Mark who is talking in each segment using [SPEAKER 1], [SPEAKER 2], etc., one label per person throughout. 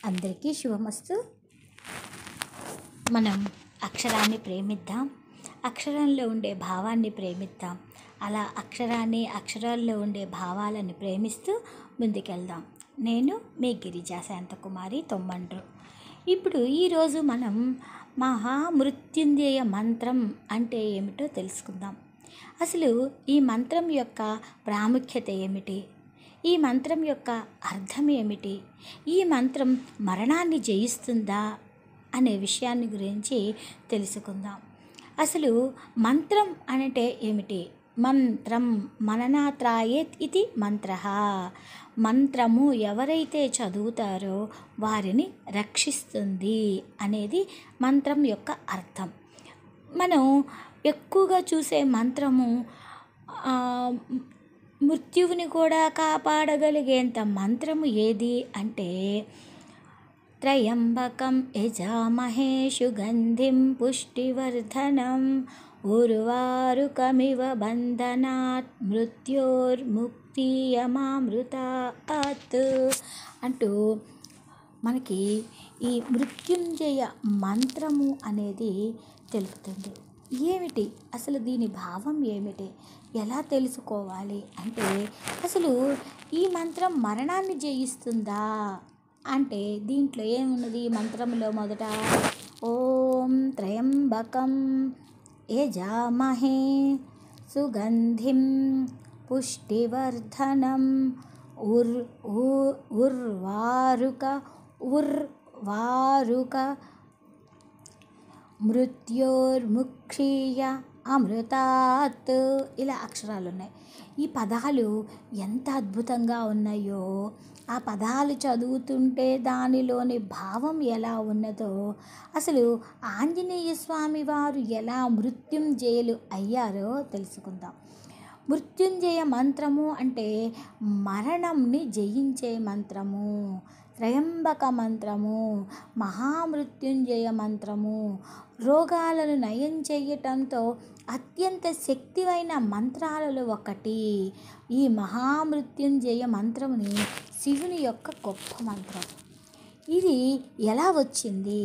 [SPEAKER 1] అందరికీ శుభమస్తు. మనం అక్షరాన్ని ప్రేమిద్దాం, అక్షరంలో ఉండే భావాన్ని ప్రేమిద్దాం. అలా అక్షరాల్లో ఉండే భావాలను ప్రేమిస్తూ ముందుకెళ్దాం. నేను మీ గిరిజా శాంతకుమారి తొమ్మండ్రు. ఇప్పుడు ఈరోజు మనం మహామృత్యుంజయ మంత్రం అంటే ఏమిటో తెలుసుకుందాం. అసలు ఈ మంత్రం యొక్క ప్రాముఖ్యత ఏమిటి, ఈ మంత్రం యొక్క అర్థం ఏమిటి, ఈ మంత్రం మరణాన్ని జయిస్తుందా అనే విషయాన్ని గురించి తెలుసుకుందాం. అసలు మంత్రం అంటే ఏమిటి? మంత్రం మననాత్రాయేత్ ఇది మంత్రః. మంత్రము ఎవరైతే చదువుతారో వారిని రక్షిస్తుంది అనేది మంత్రం యొక్క అర్థం. మనం ఎక్కువగా చూసే మంత్రము మృత్యువుని కూడా కాపాడగలిగేంత మంత్రము ఏది అంటే త్రయంబకం యజామహే సుగంధిం పుష్టివర్ధనం ఉర్వారుకమివ బంధనాత్ మృత్యోర్ముక్తియమామృతాత్ అంటూ మనకి ఈ మృత్యుంజయ మంత్రము అనేది తెలుపుతుంది. ఏమిటి అసలు దీని భావం ఏమిటి, ఎలా తెలుసుకోవాలి అంటే అసలు ఈ మంత్రం మరణాన్ని జయిస్తుందా అంటే దీంట్లో ఏమున్నది? మంత్రంలో మొదట ఓం త్రయంబకం యజామహే సుగంధిం పుష్టివర్ధనం ఉర్వారుక మృత్యోర్ముక్షీయ అమృతాత్. ఇలా అక్షరాలు ఉన్నాయి. ఈ పదాలు ఎంత అద్భుతంగా ఉన్నాయో, ఆ పదాలు చదువుతుంటే దానిలోని భావం ఎలా ఉన్నదో, అసలు ఆంజనేయ స్వామి వారు ఎలా మృత్యుంజయులు అయ్యారో తెలుసుకుందాం. మృత్యుంజయ మంత్రము అంటే మరణంని జయించే మంత్రము. త్రయంబక మంత్రము, మహామృత్యుంజయ మంత్రము రోగాలను నయం చేయటంతో అత్యంత శక్తివైన మంత్రాలలో ఒకటి. ఈ మహామృత్యుంజయ మంత్రముని శివుని యొక్క గొప్ప మంత్రం. ఇది ఎలా వచ్చింది,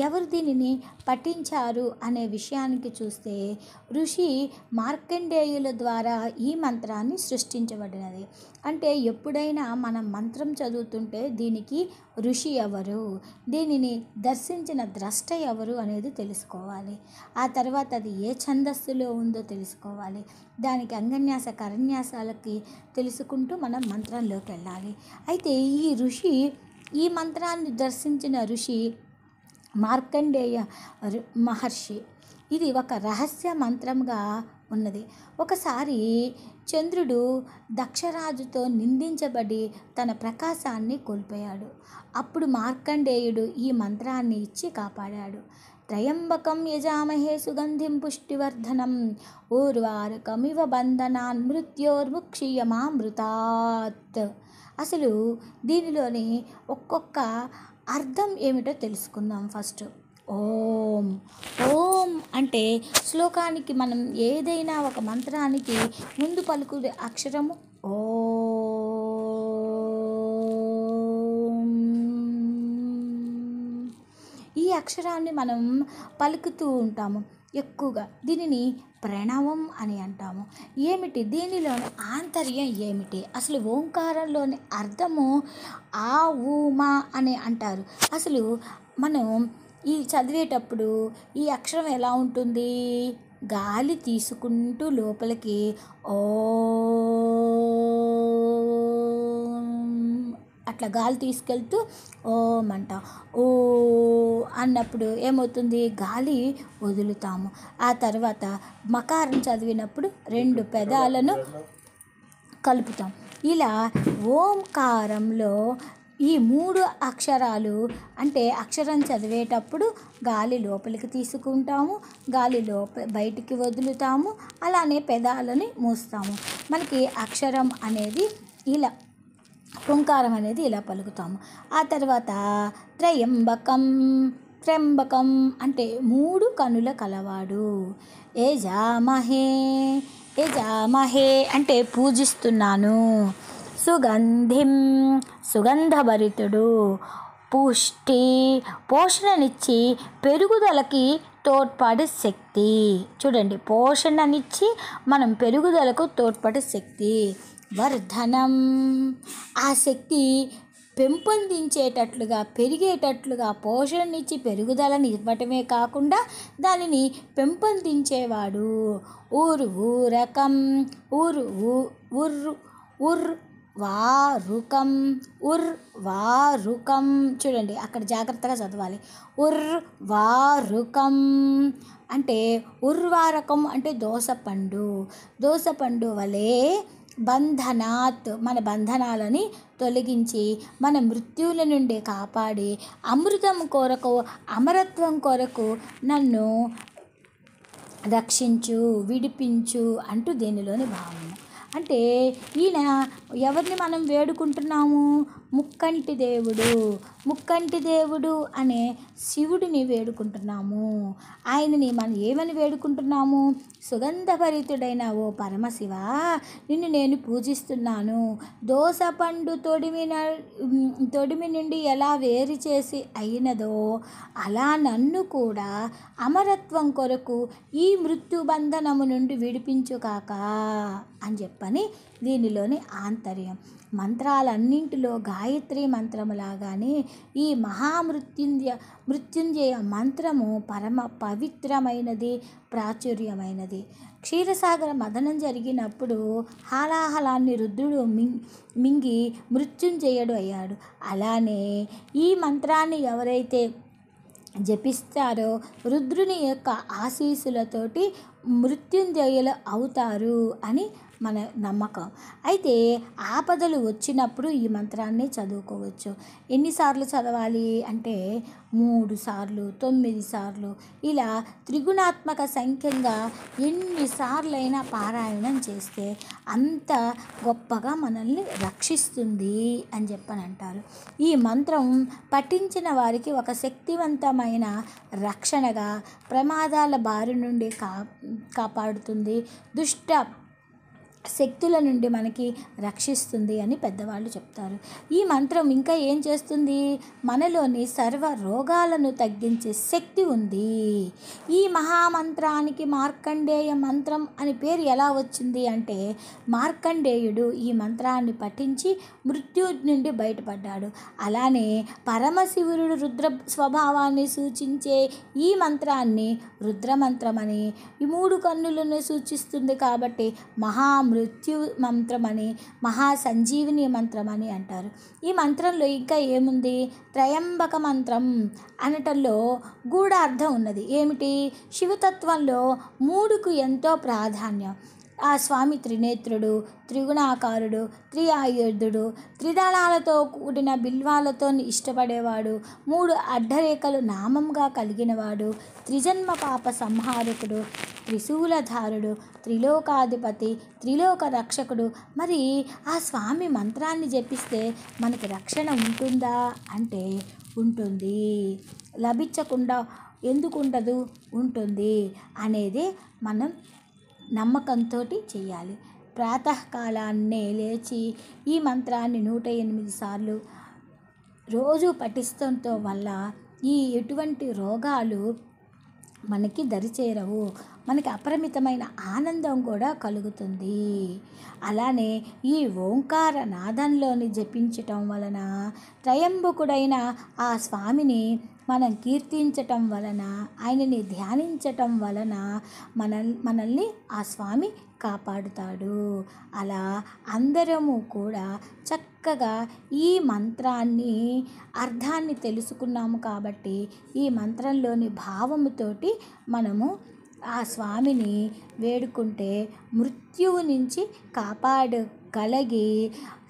[SPEAKER 1] ఎవరు దీనిని పఠించారు అనే విషయానికి చూస్తే ఋషి మార్కండేయుల ద్వారా ఈ మంత్రాన్ని సృష్టించబడినది. అంటే ఎప్పుడైనా మనం మంత్రం చదువుతుంటే దీనికి ఋషి ఎవరు, దీనిని దర్శించిన ద్రష్ట ఎవరు అనేది తెలుసుకోవాలి. ఆ తర్వాత అది ఏ ఛందస్సులో ఉందో తెలుసుకోవాలి. దానికి అంగన్యాస కరన్యాసాలకి తెలుసుకుంటూ మనం మంత్రంలోకి వెళ్ళాలి. అయితే ఈ మంత్రాన్ని దర్శించిన ఋషి మార్కండేయ మహర్షి. ఇది ఒక రహస్య మంత్రంగా ఉన్నది. ఒకసారి చంద్రుడు దక్షరాజుతో నిందించబడి తన ప్రకాశాన్ని కోల్పోయాడు. అప్పుడు మార్కండేయుడు ఈ మంత్రాన్ని ఇచ్చి కాపాడాడు. త్రయంబకం యజామహే సుగంధిం పుష్టివర్ధనం ఊర్వారుకమివ బంధనాన్ మృత్యోర్ముక్షీయమామృతాత్. అసలు దీనిలోని ఒక్కొక్క అర్థం ఏమిటో తెలుసుకుందాం. ఫస్ట్ ఓం. ఓం అంటే శ్లోకానికి మనం ఏదైనా ఒక మంత్రానికి ముందు పలుకునే అక్షరము ఓం. ఈ అక్షరాన్ని మనం పలుకుతూ ఉంటాము ఎక్కువగా. దీనిని ప్రణవం అని అంటాము. ఏమిటి దీనిలోని ఆంతర్యం ఏమిటి? అసలు ఓంకారంలోని అర్థము ఆ ఊ మా అని అంటారు. అసలు మనం ఈ చదివేటప్పుడు ఈ అక్షరం ఎలా ఉంటుంది? గాలి తీసుకుంటూ లోపలికి ఓ అట్లా గాలి తీసుకెళ్తూ ఓం అంటాం. ఓ అన్నప్పుడు ఏమవుతుంది? గాలి వదులుతాము. ఆ తర్వాత మకారం చదివినప్పుడు 2 పెదాలను కలుపుతాం. ఇలా ఓంకారంలో ఈ 3 అక్షరాలు అంటే అక్షరం చదివేటప్పుడు గాలి లోపలికి తీసుకుంటాము, గాలి బయటికి వదులుతాము, అలానే పెదాలని మూస్తాము. మనకి అక్షరం అనేది ఇలా, ఓంకారం అనేది ఇలా పలుకుతాము. ఆ తర్వాత త్రయంబకం. త్ర్యంబకం అంటే 3 కనుల కలవాడు. యజామహే అంటే పూజిస్తున్నాను. సుగంధిం సుగంధభరితుడు. పుష్టి, పోషణనిచ్చి పెరుగుదలకి తోడ్పడే శక్తి. చూడండి, పోషణనిచ్చి మనం పెరుగుదలకు తోడ్పడే శక్తి. వర్ధనం, ఆ శక్తి పెంపొందించేటట్లుగా, పెరిగేటట్లుగా పోషణనిచ్చి పెరుగుదలని ఇవ్వటమే కాకుండా దానిని పెంపొందించేవాడు. ఊర్వరకం, వారుకం, ఉర్వారుకం. చూడండి, అక్కడ జాగ్రత్తగా చదవాలి. ఉర్వారుకం అంటే, ఉర్వారకం అంటే దోసపండు వలె బంధనాత్, మన బంధనాలని తొలగించి మన మృత్యువుల నుండి కాపాడి అమృతం కొరకు, అమరత్వం కొరకు నన్ను రక్షించు, విడిపించు అంటూ దీనిలోని భావన. అంటే ఈయన ఎవరిని మనం వేడుకుంటున్నాము? ముక్కంటి దేవుడు అనే శివుడిని వేడుకుంటున్నాము. ఆయనని మనం ఏమని వేడుకుంటున్నాము? సుగంధభరితుడైన ఓ పరమశివ, నిన్ను నేను పూజిస్తున్నాను. దోసపండు తొడిమి నుండి ఎలా వేరు చేసి అయినదో అలా నన్ను కూడా అమరత్వం కొరకు ఈ మృత్యుబంధనము నుండి విడిపించుకాక అని చెప్పని దీనిలోని ఆంతర్యం. మంత్రాలన్నింటిలో గాయత్రి మంత్రములాగానే ఈ మృత్యుంజయ మంత్రము పరమ పవిత్రమైనది, ప్రాచుర్యమైనది. క్షీరసాగర మథనం జరిగినప్పుడు హాలాహలాన్ని రుద్రుడు మింగి మృత్యుంజయుడు అయ్యాడు. అలానే ఈ మంత్రాన్ని ఎవరైతే జపిస్తారో రుద్రుని యొక్క ఆశీస్సులతోటి మృత్యుంజయులు అవుతారు అని మన నమ్మకం. అయితే ఆపదలు వచ్చినప్పుడు ఈ మంత్రాన్ని చదువుకోవచ్చు. ఎన్నిసార్లు చదవాలి అంటే 3 సార్లు, 9 సార్లు, ఇలా త్రిగుణాత్మక సంఖ్యంగా ఎన్నిసార్లైనా పారాయణం చేస్తే అంత గొప్పగా మనల్ని రక్షిస్తుంది అని చెప్పని అంటారు. ఈ మంత్రం పఠించిన వారికి ఒక శక్తివంతమైన రక్షణగా, ప్రమాదాల బారి నుండి కాపాడుతుంది, దుష్ట శక్తుల నుండి మనకి రక్షిస్తుంది అని పెద్దవాళ్ళు చెప్తారు. ఈ మంత్రం ఇంకా ఏం చేస్తుంది? మనలోని సర్వ రోగాలను తగ్గించే శక్తి ఉంది. ఈ మహామంత్రానికి మార్కండేయ మంత్రం అని పేరు ఎలా వచ్చింది అంటే, మార్కండేయుడు ఈ మంత్రాన్ని పఠించి మృత్యు నుండి బయటపడ్డాడు. అలానే పరమశివుడు రుద్ర స్వభావాన్ని సూచించే ఈ మంత్రాన్ని రుద్రమంత్రమని, ఈ 3 కన్నులను సూచిస్తుంది కాబట్టి మృత్యు మంత్రమని, మహాసంజీవిని మంత్రమని అంటారు. ఈ మంత్రంలో ఇంకా ఏముంది? త్రయంబక మంత్రం అనటంలో గూఢార్థం ఉన్నది. ఏమిటి? శివతత్వంలో 3కు ఎంతో ప్రాధాన్యం. ఆ స్వామి త్రినేత్రుడు, త్రిగుణాకారుడు, త్రిఆయుధుడు, త్రిదళాలతో కూడిన బిల్వాలతో ఇష్టపడేవాడు, 3 అడ్డరేఖలు నామంగా కలిగినవాడు, త్రిజన్మ పాప సంహారకుడు, త్రిశూలధారుడు, త్రిలోకాధిపతి, త్రిలోక రక్షకుడు. మరి ఆ స్వామి మంత్రాన్ని జపిస్తే మనకి రక్షణ ఉంటుందా అంటే ఉంటుంది. లభించకుండా ఎందుకు ఉండదు? ఉంటుంది అనేది మనం నమ్మకంతో చేయాలి. ప్రాతకాలాన్నే లేచి ఈ మంత్రాన్ని 108 సార్లు రోజు పఠించడంతో వల్ల ఈ ఎటువంటి రోగాలు మనకి దరిచేరవు. మనకి అపరిమితమైన ఆనందం కూడా కలుగుతుంది. అలానే ఈ ఓంకార నాదంలోని జపించటం వలన, త్రయంబకుడైన ఆ స్వామిని మనం కీర్తించటం వలన, ఆయనని ధ్యానించటం వలన మనల్ని ఆ స్వామి కాపాడుతాడు. అలా అందరము కూడా చక్కగా ఈ మంత్రాన్ని అర్థాన్ని తెలుసుకున్నాము కాబట్టి ఈ మంత్రంలోని భావముతోటి మనము ఆ స్వామిని వేడుకుంటే మృత్యువు నుంచి కాపాడగలిగి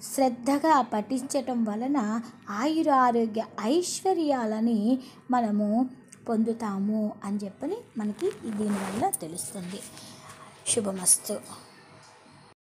[SPEAKER 1] శ్రద్ధగా పఠించటం వలన ఆయురారోగ్య ఐశ్వర్యాలని మనము పొందుతాము అని చెప్పని మనకి దీనివల్ల తెలుస్తుంది. శుభమస్తు.